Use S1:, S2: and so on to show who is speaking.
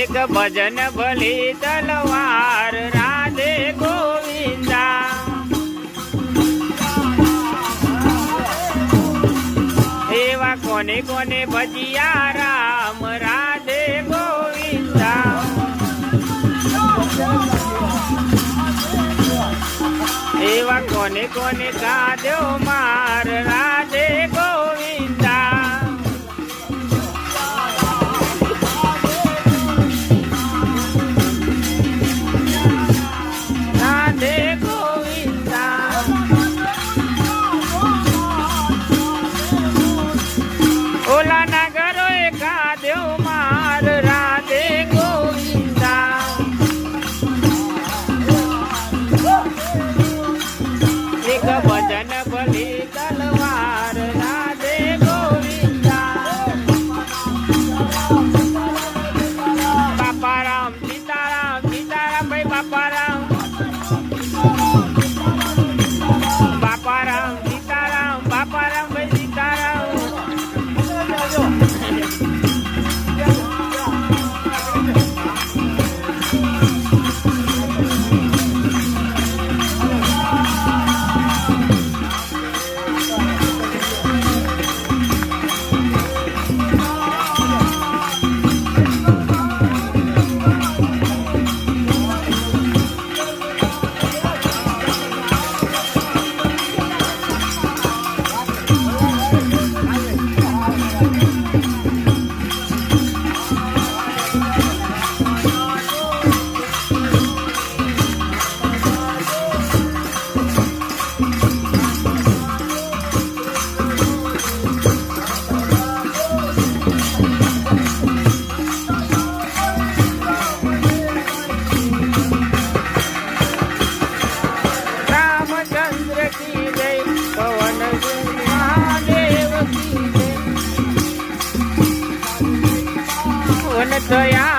S1: એક ભજન ભલી તલવાર રાધે ગોવિંદા એવા કોને કોને ભજિયા રામ રાધે ગોવિંદા એવા કોને કોને ગાધ્યો માર રાધે ગોવિંદા રાધે ગોવિંદા ઓલા નાગરોએ ગાધ્યો માર રાધે ગોવિંદા એક ભજન ભલી તલવાર રાધે ગોવિંદા બાપારામ સીતારામ સીતારામ ભાઈ બાપારામ બાપારામ સીતારામ બાપારામ ભાઈ સીતારામ Yeah.